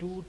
2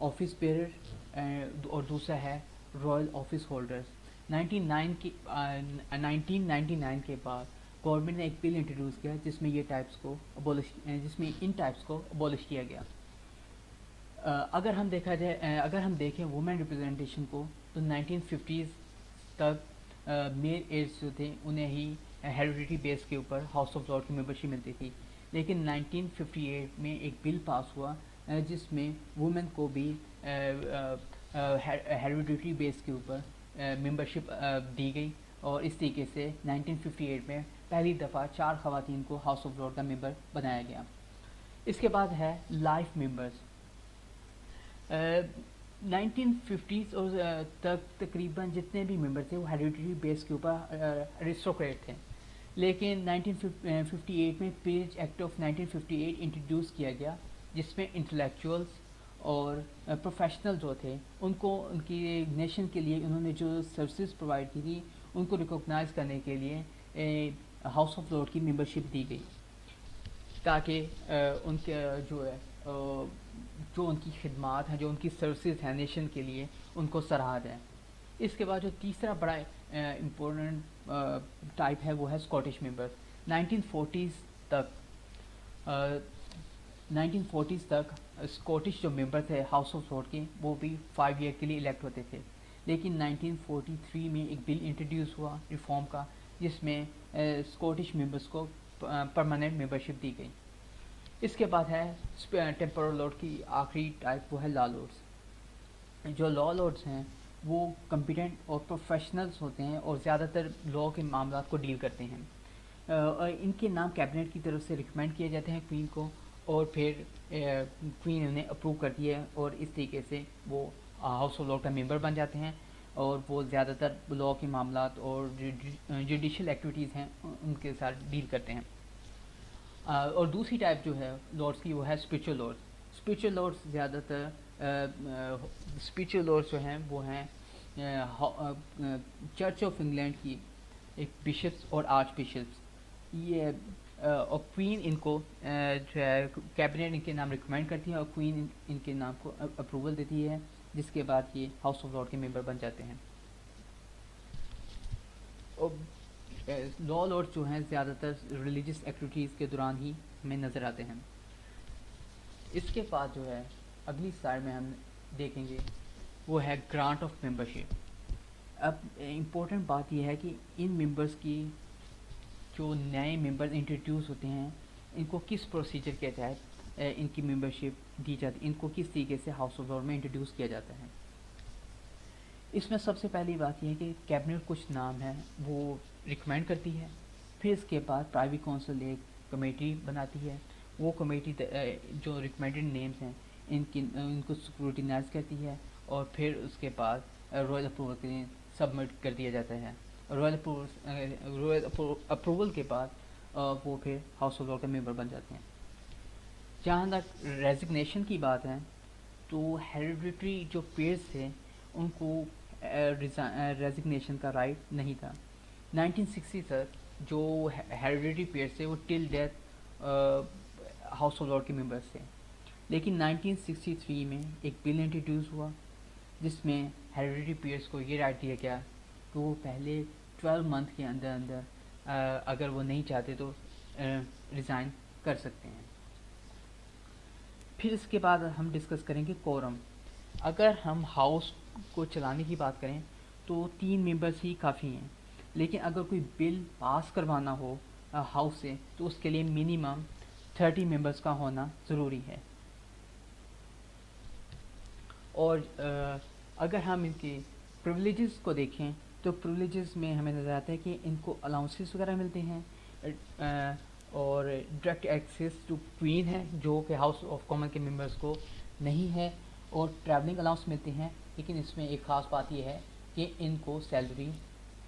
office bearer اور دوسرا ہے رائل آفس ہولڈرز۔ 1999 کے بعد گورنمنٹ نے ایک بل انٹروڈیوس کیا جس میں ان ٹائپس کو ابولش کیا گیا۔ اگر ہم دیکھیں وومن ریپرزنٹیشن کو تو 1950s تک میل ایجز جو تھے انہیں ہی ہیریڈیٹی بیس کے اوپر ہاؤس آف لارڈ کی ممبرشپ ملتی تھی، لیکن 1958 میں ایک بل پاس ہوا جس میں وومن کو بھی ہیریڈیٹی بیس کے اوپر ممبرشپ دی گئی، اور اس طریقے سے 1958 میں پہلی دفعہ 4 خواتین کو ہاؤس آف لارڈ کا ممبر بنایا گیا۔ اس کے بعد ہے لائف ممبرز۔ 1950s اور تک تقریباً جتنے بھی ممبر تھے وہ ہیریڈیٹری بیس کے اوپر ارسٹوکریٹ تھے، لیکن 1958 میں پیج ایکٹ آف 1958 انٹروڈیوس کیا گیا جس میں انٹلیکچوئلس اور پروفیشنل جو تھے ان کو ان کی نیشن کے لیے انہوں نے جو سروسز پرووائڈ کی تھی ان کو ریکوگنائز کرنے کے لیے ہاؤس آف لارڈ کی ممبرشپ دی گئی، تاکہ ان کے جو ان کی خدمات ہیں، جو ان کی سروسز ہیں نیشن کے لیے، ان کو سراہا جائے۔ اس کے بعد جو تیسرا بڑا امپورٹنٹ ٹائپ ہے وہ ہے اسکاٹش ممبرس۔ 1940s تک اسکاٹش جو ممبر تھے ہاؤس آف لارڈ کے وہ بھی 5 ایئر کے لیے الیکٹ ہوتے تھے، لیکن 1943 میں ایک بل انٹروڈیوس ہوا ریفارم کا جس میں اسکاٹش ممبرس کو پرماننٹ ممبرشپ دی گئی۔ اس کے بعد ہے ٹیمپورل لارڈ کی آخری ٹائپ وہ ہے لا لارڈس۔ جو لا لارڈس ہیں وہ کمپیٹنٹ اور پروفیشنلز ہوتے ہیں اور زیادہ تر لا کے معاملات کو ڈیل کرتے ہیں۔ ان کے نام کیبنٹ کی طرف سے ریکمینڈ کیے جاتے ہیں کوئین کو، اور پھر کوئین انہیں اپروو کرتی ہے، اور اس طریقے سے وہ ہاؤس آف لارڈ کا ممبر بن جاتے ہیں، اور وہ زیادہ تر لا کے معاملات اور جوڈیشل ایکٹیویٹیز ہیں ان کے ساتھ ڈیل کرتے ہیں۔ اور دوسری ٹائپ جو ہے لارڈس کی وہ ہے اسپرچل لارڈس۔ اسپرچل لارڈس زیادہ تر اسپرچل لارڈس جو ہیں وہ ہیں چرچ آف انگلینڈ کی ایک بشپس اور آرچ بشپس، یہ اور کوئین ان کو جو ہے کیبنٹ ان کے نام ریکمینڈ کرتی ہے اور کوئین ان کے نام کو اپروول دیتی ہے، جس کے بعد یہ ہاؤس آف لارڈ کے ممبر بن جاتے ہیں۔ لا لارڈ جو ہیں زیادہ تر ریلیجیس ایکٹیویٹیز کے دوران ہی ہمیں نظر آتے ہیں۔ اس کے بعد جو ہے اگلی سلائڈ میں ہم دیکھیں گے وہ ہے گرانٹ آف ممبرشپ۔ اب امپورٹنٹ بات یہ ہے کہ ان ممبرس کی جو نئے ممبر انٹروڈیوس ہوتے ہیں ان کو کس پروسیجر کے تحت ان کی ممبرشپ دی جاتی ہے، ان کو کس طریقے سے ہاؤس آف لارڈ میں انٹروڈیوس کیا جاتا ہے۔ اس میں سب سے پہلی بات یہ ہے کہ کیبنٹ کچھ نام ہے وہ ریکمینڈ کرتی ہے، پھر اس کے بعد پرائیوی کونسل ایک کمیٹی بناتی ہے، وہ کمیٹی جو ریکمینڈڈ نیمز ہیں ان کو اسکروٹینائز کرتی ہے، اور پھر اس کے بعد رائل اپروول کے لیے سبمٹ کر دیا جاتا ہے۔ رائل اپروول کے بعد وہ پھر ہاؤس آف لارڈ کا ممبر بن جاتے ہیں۔ جہاں تک ریزگنیشن کی بات ہے تو ہیریڈیٹری جو پیئرز تھے ان کو ریزگنیشن کا رائٹ نہیں تھا۔ 1960 تک جو ہیریڈیٹری پیئرز تھے وہ ٹل ڈیتھ ہاؤس آف لارڈ کے ممبرس تھے، لیکن 1963 میں ایک بل انٹروڈیوس ہوا جس میں ہیریڈیٹری پیئرز کو یہ رائٹ دیا گیا کہ وہ پہلے 12 منتھ کے اندر اگر وہ نہیں چاہتے تو ریزائن کر سکتے ہیں۔ پھر اس کے بعد ہم ڈسکس کریں گے کورم۔ اگر ہم ہاؤس کو چلانے کی بات کریں تو 3 ممبرس ہی کافی ہیں، لیکن اگر کوئی بل پاس کروانا ہو ہاؤس سے تو اس کے لیے منیمم 30 ممبرس کا ہونا ضروری ہے۔ اور اگر ہم ان کے پریویلیجز کو دیکھیں تو پریویلیجز میں ہمیں نظر آتا ہے کہ ان کو الاؤنسز وغیرہ ملتے ہیں، اور ڈائریکٹ ایکسیس ٹو کوئین ہے جو کہ ہاؤس آف کامن کے ممبرس کو نہیں ہے، اور ٹریولنگ الاؤنس ملتے ہیں، لیکن اس میں ایک خاص بات یہ ہے کہ ان کو سیلری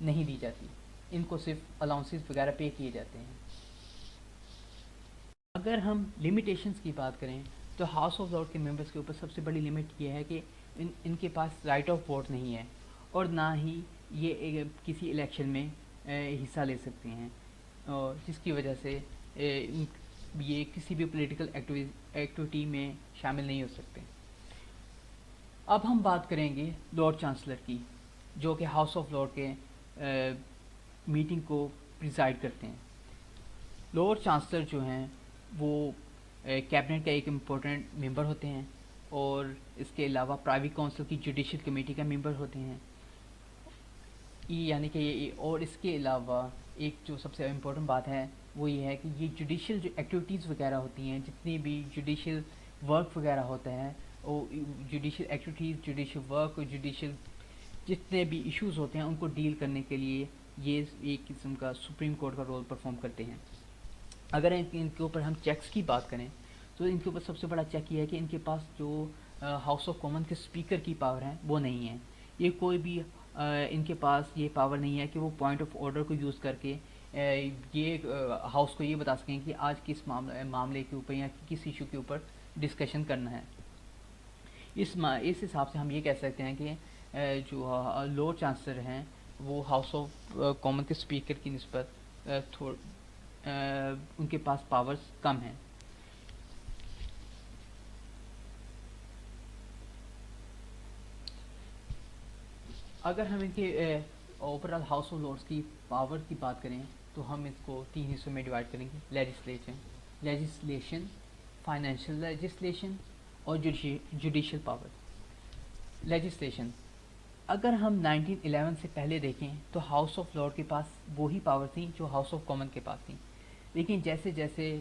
نہیں دی جاتی، ان کو صرف الاؤنسز وغیرہ پے کیے جاتے ہیں۔ اگر ہم لمیٹیشنز کی بات کریں تو ہاؤس آف لارڈ کے ممبرس کے اوپر سب سے بڑی لمٹ یہ ہے کہ ان کے پاس رائٹ آف ووٹ نہیں ہے، اور نہ ہی یہ کسی الیکشن میں حصہ لے سکتے ہیں، اور جس کی وجہ سے یہ کسی بھی پولیٹیکل ایکٹیویٹی میں شامل نہیں ہو سکتے۔ اب ہم بات کریں گے لارڈ چانسلر کی، جو کہ ہاؤس آف لارڈ کے میٹنگ کو پریزائڈ کرتے ہیں۔ لارڈ چانسلر جو ہیں وہ کیبنٹ کا ایک امپورٹنٹ ممبر ہوتے ہیں، اور اس کے علاوہ پرائیوی کونسل کی جوڈیشل کمیٹی کا ممبر ہوتے ہیں، یعنی کہ اور اس کے علاوہ ایک جو سب سے امپورٹنٹ بات ہے وہ یہ ہے کہ یہ جوڈیشل جو ایکٹیویٹیز وغیرہ ہوتی ہیں، جتنی بھی جوڈیشل ورک وغیرہ ہوتا ہے، وہ جوڈیشل ایکٹیویٹیز، جوڈیشل ورک اور جوڈیشل جتنے بھی ایشوز ہوتے ہیں ان کو ڈیل کرنے کے لیے یہ ایک قسم کا سپریم کورٹ کا رول پرفارم کرتے ہیں۔ اگر ان کے اوپر ہم چیکس کی بات کریں تو ان کے اوپر سب سے بڑا چیک یہ ہے کہ ان کے پاس جو ہاؤس آف کامن کے اسپیکر کی پاور ہے وہ نہیں ہے۔ یہ کوئی بھی ان کے پاس یہ پاور نہیں ہے کہ وہ پوائنٹ آف آرڈر کو یوز کر کے یہ ہاؤس کو یہ بتا سکیں کہ آج کس معاملے کے اوپر یا کس ایشو کے اوپر ڈسکشن کرنا ہے۔ اس حساب سے ہم یہ کہہ سکتے ہیں کہ جو لارڈ چانسلر ہیں وہ ہاؤس آف کامن کے اسپیکر کی نسبت ان کے پاس پاورز کم ہیں۔ اگر ہم ان کے overall House of Lords کی پاور کی بات کریں تو ہم اس کو 3 حصوں میں ڈیوائڈ کریں گے: لیجسلیشن، فائنینشیل لیجسلیشن اور جوڈیشل پاور۔ لیجسلیشن، اگر ہم 1911 سے پہلے دیکھیں تو ہاؤس آف لارڈ کے پاس وہی پاور تھیں جو ہاؤس آف کامن کے پاس تھیں، لیکن جیسے جیسے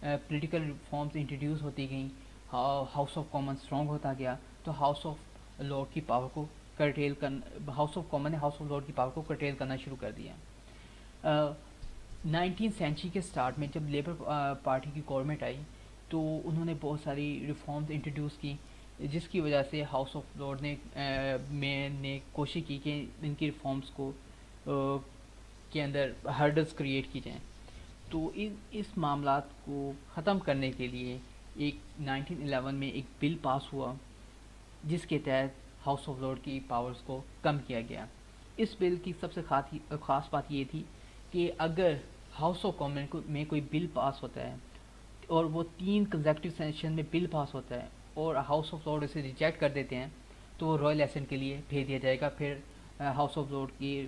پولیٹیکل ریفارمز انٹروڈیوس ہوتی گئیں، ہاؤس آف کامن اسٹرانگ ہوتا گیا، تو ہاؤس آف لارڈ کی پاور کو کرٹیل کرنا، ہاؤس آف کامن نے ہاؤس آف لارڈ کی پاور کو کرٹیل کرنا شروع کر دیا۔ 19 سینچری کے سٹارٹ میں جب لیبر پارٹی کی گورنمنٹ آئی تو انہوں نے بہت ساری ریفارمز انٹروڈیوس کی، جس کی وجہ سے ہاؤس آف لارڈ نے کوشش کی کہ ان کی ریفارمز کو کے اندر ہرڈلز کریٹ کی جائیں۔ تو اس معاملات کو ختم کرنے کے لیے 1911 میں ایک بل پاس ہوا جس کے تحت ہاؤس آف لارڈ کی پاورز کو کم کیا گیا۔ اس بل کی سب سے خاص بات یہ تھی کہ اگر ہاؤس آف کامن میں کوئی بل پاس ہوتا ہے اور وہ 3 کنزیکٹیو سیشن میں بل پاس ہوتا ہے اور ہاؤس آف لارڈ اسے ریجیکٹ کر دیتے ہیں تو وہ رائل اسمبلی کے لیے بھیج دیا جائے گا، پھر ہاؤس آف لارڈ کی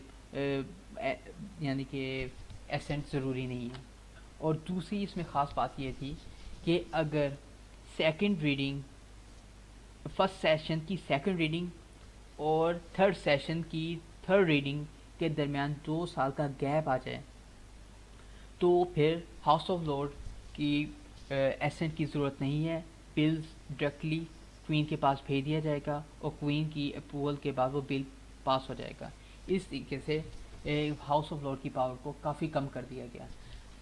یعنی کہ اسینٹ ضروری نہیں ہے۔ اور دوسری اس میں خاص بات یہ تھی کہ اگر سیکنڈ ریڈنگ، فرسٹ سیشن کی سیکنڈ ریڈنگ اور تھرڈ سیشن کی تھرڈ ریڈنگ کے درمیان 2 سال کا گیپ آ جائے تو پھر ہاؤس آف لارڈ کی ایسنٹ کی ضرورت نہیں ہے، بلز ڈائریکٹلی کوئین کے پاس بھیج دیا جائے گا اور کوئین کی اپروول کے بعد وہ بل پاس ہو جائے گا۔ اس طریقے سے ہاؤس آف لارڈ کی پاور کو کافی کم کر دیا گیا۔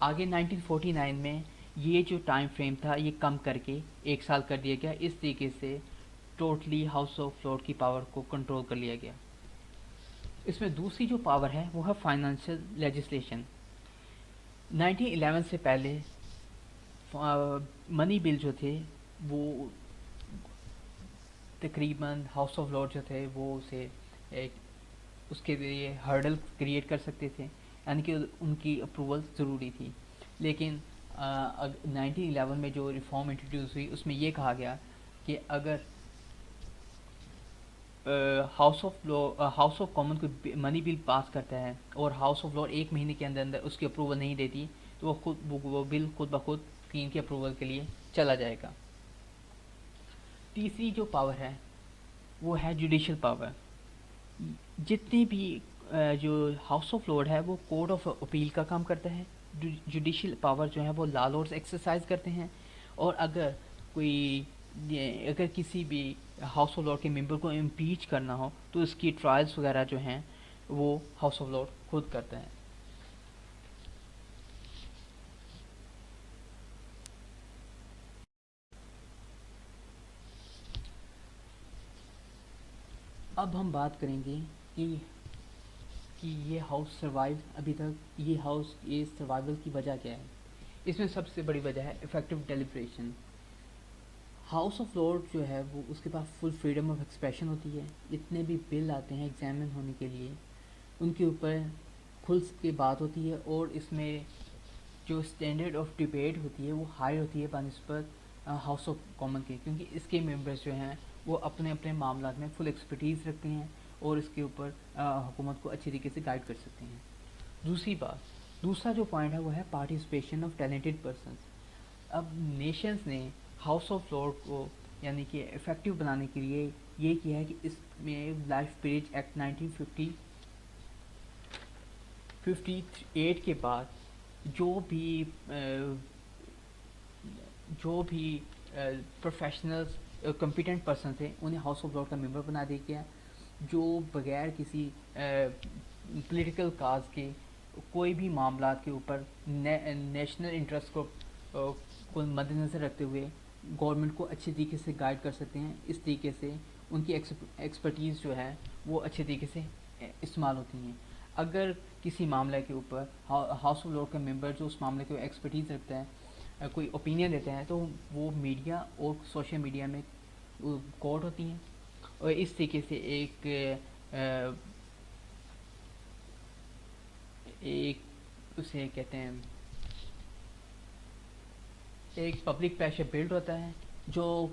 آگے 1949 میں یہ جو ٹائم فریم تھا یہ کم کر کے 1 سال کر دیا گیا۔ اس طریقے سے ٹوٹلی ہاؤس آف لارڈ کی پاور کو کنٹرول کر لیا گیا۔ اس میں دوسری جو پاور ہے وہ ہے فائنینشیل لیجسلیشن۔ 1911 سے پہلے منی بل جو تھے وہ تقریباً ہاؤس آف لارڈ جو تھے وہ اسے اس کے لیے ہرڈل کریٹ کر سکتے تھے، یعنی کہ ان کی اپروول ضروری تھی۔ لیکن 1911 میں جو ریفارم انٹروڈیوس ہوئی اس میں یہ کہا گیا کہ اگر ہاؤس آف کامن کوئی منی بل پاس کرتا ہے اور ہاؤس آف لارڈ 1 مہینے کے اندر اندر اس کی اپروول نہیں دیتی تو وہ بل خود بخود کوئین کی اپروول کے لیے چلا جائے گا۔ تیسری جو پاور ہے وہ ہے جوڈیشل پاور۔ جتنی بھی جو ہاؤس آف لارڈ ہے وہ کورٹ آف اپیل کا کام کرتا ہے، جوڈیشل پاور جو ہے وہ لا لارڈز ایکسرسائز کرتے ہیں، اور اگر کسی بھی ہاؤس آف لارڈ کے ممبر کو امپیچ کرنا ہو تو اس کی ٹرائلز وغیرہ جو ہیں وہ ہاؤس آف لارڈ خود کرتا ہے۔ اب ہم بات کریں گے کہ یہ ہاؤس سروائیو ابھی تک، یہ سروائیول کی وجہ کیا ہے۔ اس میں سب سے بڑی وجہ ہے effective deliberation. House of lord جو ہے وہ اس کے پاس فل فریڈم آف ایکسپریشن ہوتی ہے، جتنے بھی بل آتے ہیں ایگزامن ہونے کے لیے ان کے اوپر کھل کے بات ہوتی ہے، اور اس میں جو اسٹینڈرڈ آف ڈبیٹ ہوتی ہے وہ ہائی ہوتی ہے بنسبت ہاؤس آف کامن کے، کیونکہ اس کے ممبرس جو ہیں وہ اپنے اپنے معاملات میں فل ایکسپرٹیز رکھتے ہیں اور اس کے اوپر حکومت کو اچھی طریقے سے گائیڈ کر سکتے ہیں. دوسرا جو پوائنٹ ہے وہ ہے پارٹیسپیشن آف ٹیلنٹڈ پرسنس. اب نیشنز نے ہاؤس آف لارڈ کو یعنی کہ افیکٹو بنانے کے لیے یہ کیا ہے کہ اس میں لائف پیریج ایکٹ 1958 کے بعد جو بھی پروفیشنلز کمپیٹنٹ پرسن تھے انہیں ہاؤس آف لارڈ کا ممبر بنا دیا گیا. جو بغیر کسی پولیٹیکل کاز کے کوئی بھی معاملات کے اوپر نیشنل انٹرسٹ کو مد نظر رکھتے ہوئے گورنمنٹ کو اچھے طریقے سے گائیڈ کر سکتے ہیں. اس طریقے سے ان کی ایکسپرٹیز جو ہے وہ اچھے طریقے سے استعمال ہوتی ہیں. اگر کسی معاملے کے اوپر ہاؤس آف لارڈ کا ممبر جو اس معاملے کو ایکسپرٹیز رکھتا ہے کوئی اوپینین دیتا ہے تو وہ میڈیا اور سوشل میڈیا میں کوٹ ہوتی ہیں اور اس طریقے سے ایک اسے کہتے ہیں ایک پبلک پریشر بلڈ ہوتا ہے جو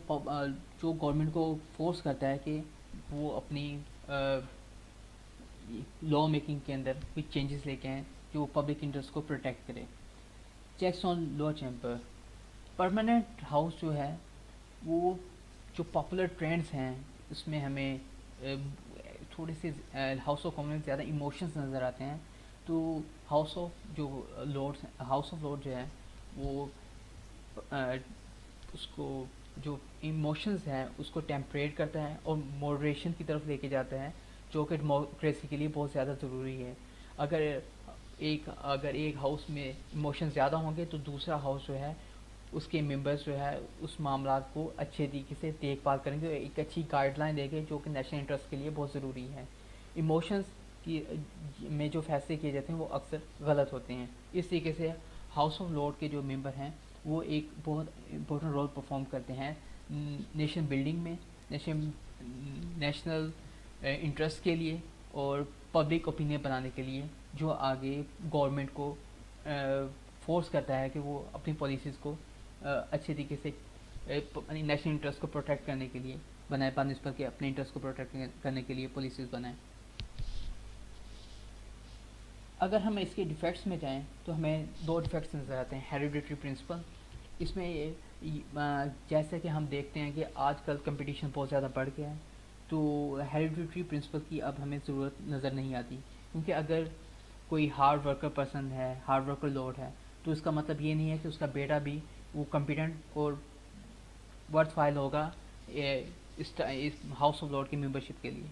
گورنمنٹ کو فورس کرتا ہے کہ وہ اپنی لا میکنگ کے اندر کچھ چینجز لے کے آئیں جو پبلک انٹرسٹ کو پروٹیکٹ کرے. چیکس آن لا چیمبر. پرماننٹ ہاؤس جو ہے وہ جو پاپولر ٹرینڈز ہیں اس میں ہمیں تھوڑے سے ہاؤس آف کامن میں زیادہ ایموشنز نظر آتے ہیں. تو ہاؤس آف لارڈ جو ہے وہ اس کو جو ایموشنز ہیں اس کو ٹیمپریٹ کرتا ہے اور ماڈریشن کی طرف لے کے جاتا ہے جو کہ ڈیموکریسی کے لیے بہت زیادہ ضروری ہے. اگر ایک ہاؤس میں ایموشن زیادہ ہوں گے تو دوسرا ہاؤس جو ہے اس کے ممبرس جو ہے اس معاملات کو اچھے طریقے سے دیکھ بھال کریں گے, ایک اچھی گائیڈ لائن دیں گے جو کہ نیشنل انٹرسٹ کے لیے بہت ضروری ہے. ایموشنز کی میں جو فیصلے کیے جاتے ہیں وہ اکثر غلط ہوتے ہیں. اس طریقے سے ہاؤس آف لارڈ کے جو ممبر ہیں وہ ایک بہت امپورٹنٹ رول پرفارم کرتے ہیں نیشن بلڈنگ میں, نیشنل انٹرسٹ کے لیے اور پبلک اوپینین بنانے کے لیے, جو آگے گورنمنٹ کو فورس کرتا ہے کہ وہ اپنی پالیسیز کو اچھے طریقے سے نیشنل انٹرسٹ کو پروٹیکٹ کرنے کے لیے بنائے, بنسبت کے اپنے انٹرسٹ کو پروٹیکٹ کرنے کے لیے پالیسیز بنائیں. اگر ہم اس کے ڈیفیکٹس میں جائیں تو ہمیں 2 ڈیفیکٹس نظر آتے ہیں. Hereditary principal. اس میں جیسے کہ ہم دیکھتے ہیں کہ آج کل کمپٹیشن بہت زیادہ بڑھ گیا ہے تو ہیریڈیٹری پرنسپل کی اب ہمیں ضرورت نظر نہیں آتی, کیونکہ اگر کوئی ہارڈ ورکر پرسن ہے, ہارڈ ورکر لارڈ ہے, تو اس کا مطلب یہ نہیں ہے کہ اس کا بیٹا بھی وہ کمپیٹنٹ اور ورتھ فائل ہوگا اس ہاؤس آف لارڈ کی ممبرشپ کے لیے.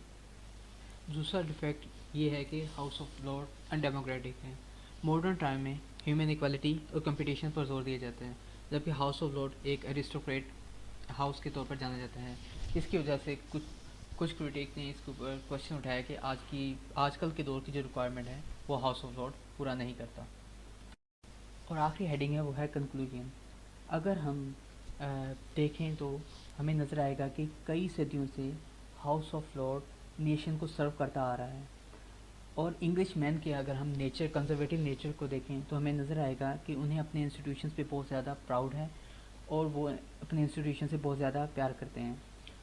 دوسرا ڈیفیکٹ یہ ہے کہ ہاؤس آف لارڈ انڈیموکریٹک ہے. ماڈرن ٹائم میں ہیومن ایکوالٹی اور کمپٹیشن پر زور دیا جاتا ہے, جبکہ ہاؤس آف لارڈ ایک ایرسٹوکریٹ ہاؤس کے طور پر جانا جاتا ہے. اس کی وجہ سے کچھ کریٹک نے اس کے اوپر کوشچن اٹھایا کہ آج کل کے دور کی جو ریکوائرمنٹ ہے وہ ہاؤس آف لارڈ پورا نہیں کرتا. اور آخری ہیڈنگ ہے وہ ہے کنکلوژن. اگر ہم دیکھیں تو ہمیں نظر آئے گا کہ کئی صدیوں سے ہاؤس آف لارڈ نیشن کو سرو کرتا آ رہا ہے, اور انگلش مین کے اگر ہم کنزرویٹو نیچر کو دیکھیں تو ہمیں نظر آئے گا کہ انہیں اپنے انسٹیٹیوشنز پہ بہت زیادہ پراؤڈ ہے اور وہ اپنے انسٹیٹیوشن سے بہت زیادہ پیار کرتے ہیں.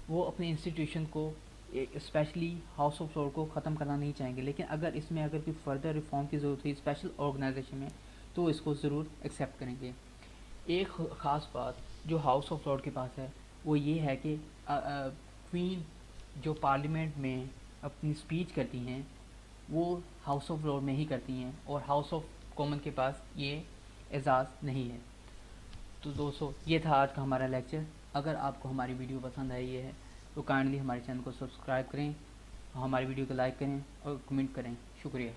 وہ اپنے انسٹیٹیوشن کو اسپیشلی ہاؤس آف لارڈ کو ختم کرنا نہیں چاہیں گے, لیکن اگر کوئی فردر ریفارم کی ضرورت ہوئی اسپیشل آرگنائزیشن میں تو اس کو ضرور ایکسیپٹ کریں گے. ایک خاص بات جو ہاؤس آف لارڈ کے پاس ہے وہ یہ ہے کہ کوئین جو پارلیمنٹ میں اپنی اسپیچ کرتی ہیں وہ ہاؤس آف لارڈ میں ہی کرتی ہیں, اور ہاؤس آف کامن کے پاس یہ اعزاز نہیں ہے. تو دوستو یہ تھا آج کا ہمارا لیکچر. اگر آپ کو ہماری ویڈیو پسند آئی ہے تو کائنڈلی ہمارے چینل کو سبسکرائب کریں, ہماری ویڈیو کو لائک کریں اور کمنٹ کریں. شکریہ.